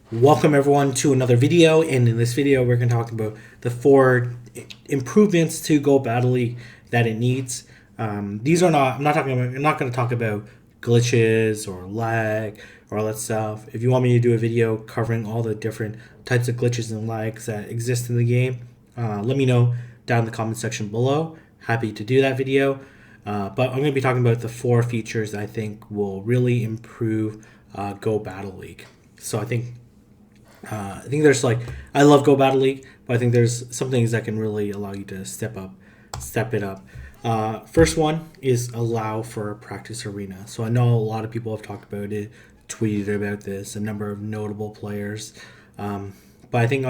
Welcome everyone to another video, and in this video we're going to talk about the 4 improvements to Go Battle League that it needs. These are not. I'm not going to talk about glitches or lag or all that stuff. If you want me to do a video covering all the different types of glitches and lags that exist in the game, let me know down in the comment section below. Happy to do that video. But I'm going to be talking about the 4 features that I think will really improve Go Battle League. So I think there's I love Go Battle League, but I think there's some things that can really allow you to step it up. First one is allow for a practice arena. So I know a lot of people have talked about it, tweeted about this, a number of notable players. But I think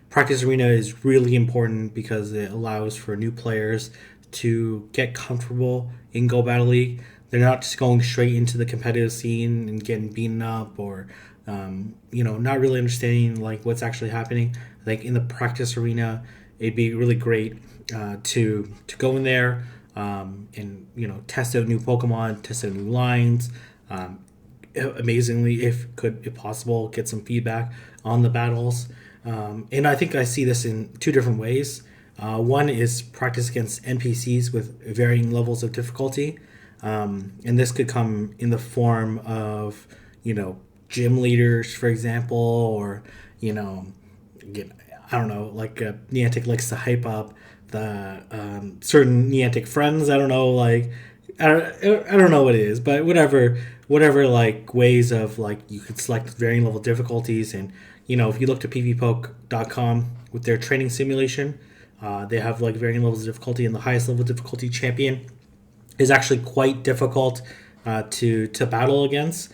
practice arena is really important because it allows for new players to get comfortable in Go Battle League. They're not just going straight into the competitive scene and getting beaten up or not really understanding what's actually happening. Like in the practice arena, it'd be really great to go in there and test out new Pokemon, test out new lines. Amazingly, if possible, get some feedback on the battles. And I think I see this in 2 different ways. One is practice against NPCs with varying levels of difficulty. And this could come in the form of, gym leaders, for example, or, I don't know, Niantic likes to hype up the certain Niantic friends. I don't know, I don't know what it is, but whatever ways of you could select varying level difficulties. And, if you look to pvpoke.com with their training simulation, they have varying levels of difficulty, and the highest level difficulty champion is actually quite difficult to battle against.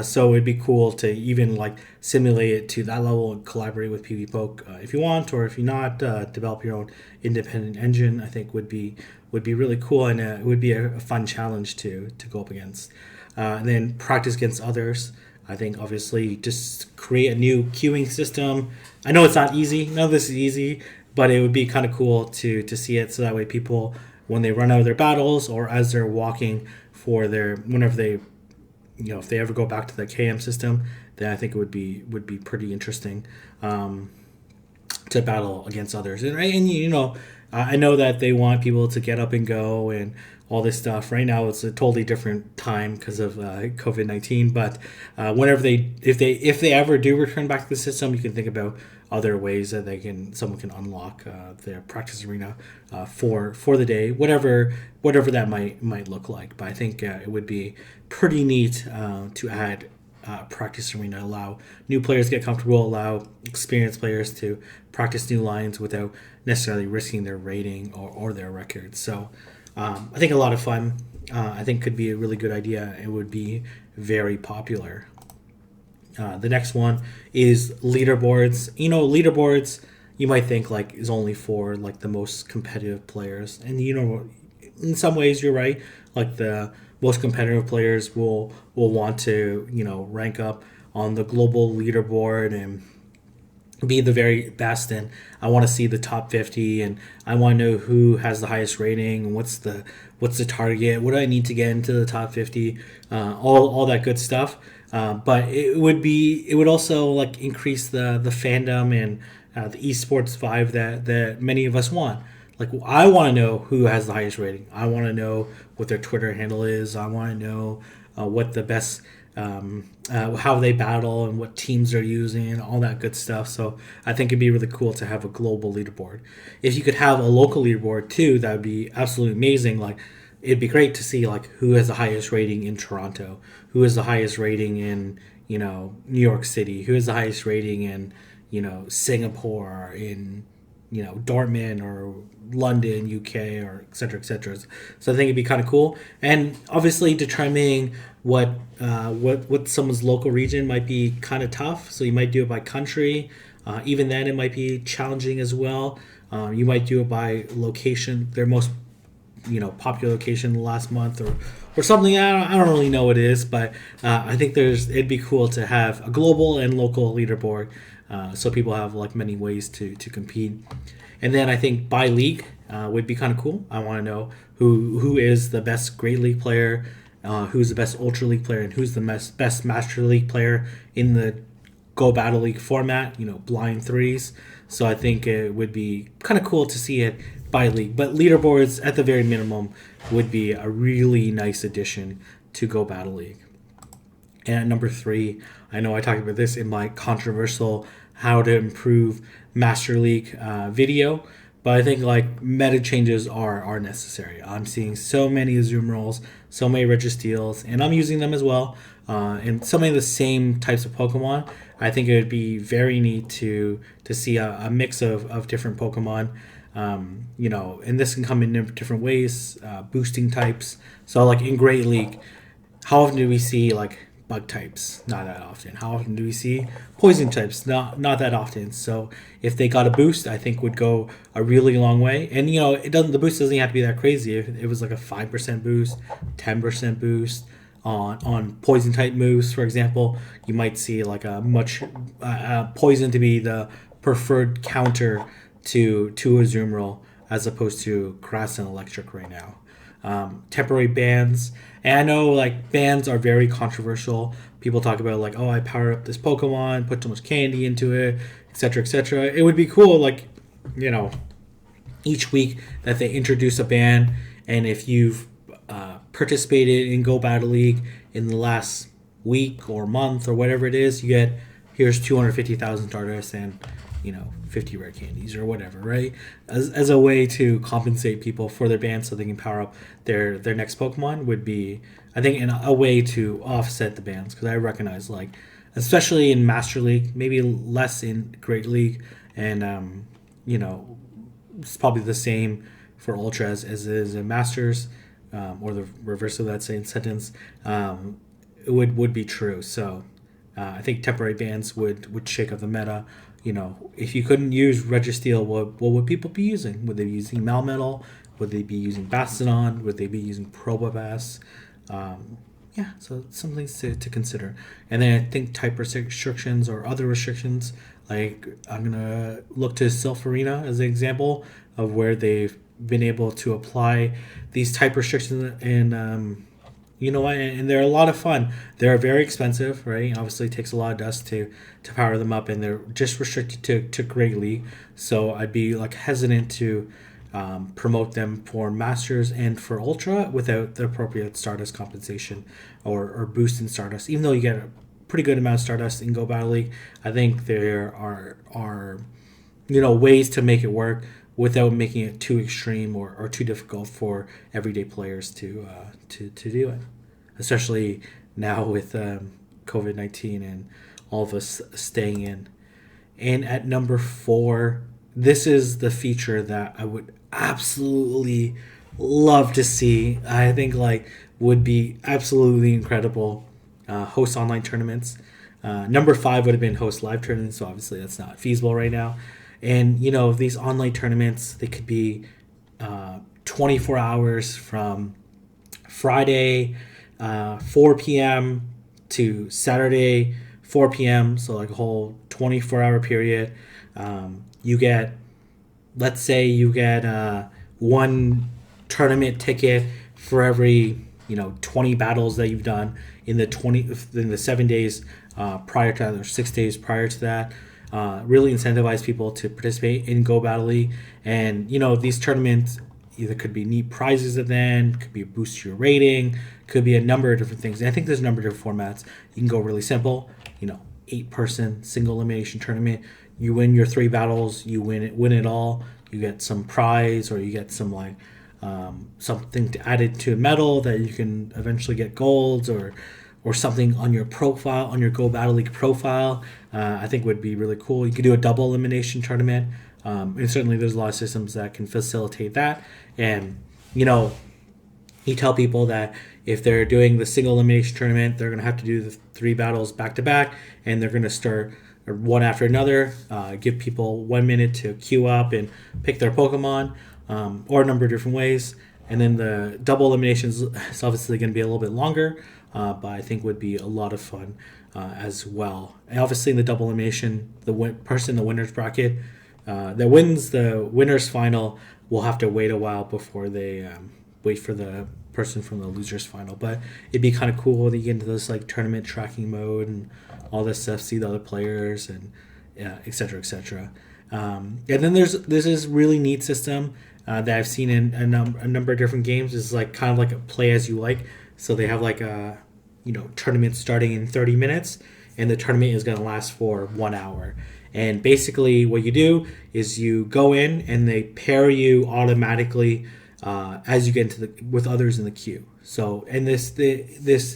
So it'd be cool to even simulate it to that level and collaborate with PvPoke if you want, or if you're not, develop your own independent engine. I think would be really cool, and it would be a fun challenge to go up against. And then practice against others. I think obviously just create a new queuing system. I know it's not easy. None of this is easy, but it would be kind of cool to see it, so that way people, when they run out of their battles or as they're walking for whenever they, if they ever go back to the KM system, then I think it would be pretty interesting to battle against others. And I know that they want people to get up and go and all this stuff. Right now, it's a totally different time because of COVID-19. But if they ever do return back to the system, you can think about other ways that someone can unlock their practice arena for the day, whatever that might look like. But I think it would be pretty neat to add practice arena, allow new players to get comfortable, allow experienced players to practice new lines without necessarily risking their rating or their record. So I think a lot of fun. I think could be a really good idea. It would be very popular. The next one is leaderboards. Leaderboards, you might think is only for the most competitive players, and in some ways you're right. The most competitive players will want to rank up on the global leaderboard and be the very best, and I want to see the top 50, and I want to know who has the highest rating, and what's the target, what do I need to get into the top 50, all that good stuff. But it would also increase the fandom and the esports vibe that many of us want. I want to know who has the highest rating. I want to know what their Twitter handle is. I want to know what the best, how they battle and what teams they're using and all that good stuff. So I think it'd be really cool to have a global leaderboard. If you could have a local leaderboard too, that would be absolutely amazing. It'd be great to see who has the highest rating in Toronto, who has the highest rating in New York City, who has the highest rating in Singapore, in Dortmund or London, UK, or et cetera, et cetera. So I think it'd be kind of cool. And obviously determining what someone's local region might be kind of tough. So you might do it by country. Even then, it might be challenging as well. You might do it by location, their most popular location in the last month, or something. I don't really know what it is, but I think it'd be cool to have a global and local leaderboard, so people have many ways to compete. And then I think by league would be kind of cool. I want to know who is the best Great League player, who's the best Ultra League player, and who's the best Master League player in the Go Battle League format, blind threes. So I think it would be kind of cool to see it by league. But leaderboards, at the very minimum, would be a really nice addition to Go Battle League. And at number 3, I know I talked about this in my controversial how to improve Master League video, but I think like meta changes are necessary. I'm seeing so many Zoom rolls, so many Registeals, and I'm using them as well. And so many of the same types of Pokemon. I think it would be very neat to see a mix of different Pokemon. And this can come in different ways, boosting types. So like in Great League, how often do we see like bug types? Not that often. How often do we see poison types? Not that often. So if they got a boost, I think would go a really long way. And the boost doesn't have to be that crazy. If it was like a 5% boost, 10% boost on poison type moves, for example, you might see like a much poison to be the preferred counter to a Azumarill as opposed to Grass and Electric right now. Temporary bans, and I know like bans are very controversial. People talk about like, oh, I power up this Pokemon, put too much candy into it, etc., etc. It would be cool, like, each week that they introduce a ban, and if you've participated in Go Battle League in the last week or month or whatever it is, you get, here's 250,000 Stardust and 50 rare candies or whatever, right? As a way to compensate people for their bans so they can power up their next Pokemon would be, I think, a way to offset the bans, because I recognize, like, especially in Master League, maybe less in Great League, and it's probably the same for Ultra as it is in Masters, or the reverse of that same sentence. It would be true. So I think temporary bans would shake up the meta. If you couldn't use Registeel, what would people be using? Would they be using Melmetal? Would they be using Bastodon? Would they be using Probopass? So some things to consider. And then I think type restrictions or other restrictions, like I'm going to look to Silpharina as an example of where they've been able to apply these type restrictions, and and they're a lot of fun. They're very expensive, right? Obviously, it takes a lot of dust to power them up, and they're just restricted to Great League. So I'd be like hesitant to promote them for Masters and for Ultra without the appropriate Stardust compensation or boost in Stardust. Even though you get a pretty good amount of Stardust in Go Battle League, I think there are ways to make it work without making it too extreme or too difficult for everyday players to do it, especially now with COVID-19 and all of us staying in. And at number 4, this is the feature that I would absolutely love to see. I think like would be absolutely incredible. Host online tournaments. Number 5 would have been host live tournaments, so obviously that's not feasible right now. And, these online tournaments, they could be 24 hours from Friday 4 p.m. to Saturday 4 p.m. So like a whole 24-hour period. Let's say you get one tournament ticket for every 20 battles that you've done in the 7 days prior to that, or 6 days prior to that. Really incentivize people to participate in Go Battle League. And, these tournaments either could be neat prizes at the end, could be a boost to your rating, could be a number of different things. And I think there's a number of different formats. You can go really simple, 8-person single elimination tournament. You win your 3 battles, you win it all. You get some prize, or you get some like something to add it to a medal that you can eventually get golds, or something on your profile, on your Go Battle League profile. I think would be really cool. You could do a double elimination tournament. And certainly there's a lot of systems that can facilitate that. And, you tell people that if they're doing the single elimination tournament, they're going to have to do the 3 battles back to back, and they're going to start one after another. Give people 1 minute to queue up and pick their Pokemon, or a number of different ways. And then the double eliminations is obviously going to be a little bit longer, but I think would be a lot of fun as well. And obviously in the double elimination, the person in the winner's bracket that wins the winner's final will have to wait a while before they wait for the person from the losers final. But it'd be kind of cool to get into this like tournament tracking mode and all this stuff, see the other players and et cetera, et cetera. And then there's this really neat system that I've seen in a number of different games. Is like kind of like a play as you like. So they have like a tournament starting in 30 minutes, and the tournament is going to last for 1 hour. And basically, what you do is you go in, and they pair you automatically as you get into with others in the queue. So, and this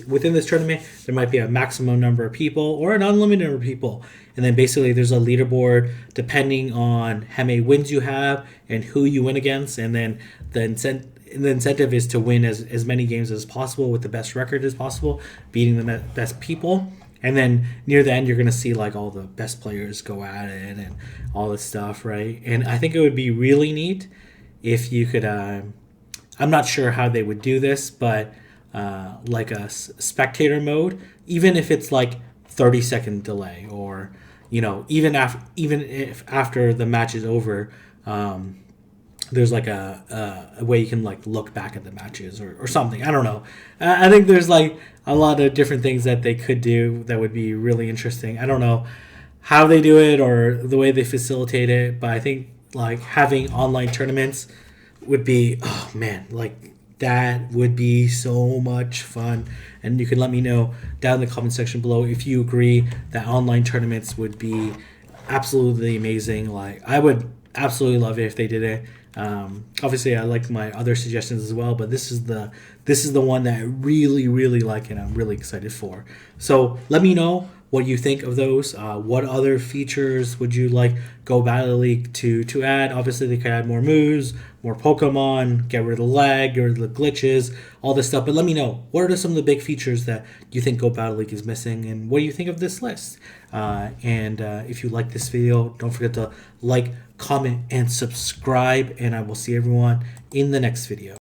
within this tournament, there might be a maximum number of people or an unlimited number of people. And then basically, there's a leaderboard depending on how many wins you have and who you win against. And then the incentive is to win as many games as possible with the best record as possible, beating the best people. And then near the end, you're going to see like all the best players go at it and all this stuff, right? And I think it would be really neat if you could, I'm not sure how they would do this, but like a spectator mode, even if it's like 30-second delay, or even if after the match is over, there's like a way you can like look back at the matches or something. I don't know. I think there's like a lot of different things that they could do that would be really interesting. I don't know how they do it or the way they facilitate it, but I think like having online tournaments would be, oh man, like that would be so much fun. And you can let me know down in the comment section below if you agree that online tournaments would be absolutely amazing. Like I would absolutely love it if they did it. Obviously I like my other suggestions as well, but this is the one that I really, really like and I'm really excited for. So let me know what you think of those. What other features would you like Go Battle League to add? Obviously they could add more moves, more Pokemon, get rid of the lag, get rid of the glitches, all this stuff. But let me know, what are some of the big features that you think Go Battle League is missing, and what do you think of this list? And if you like this video, don't forget to like, comment, and subscribe, and I will see everyone in the next video.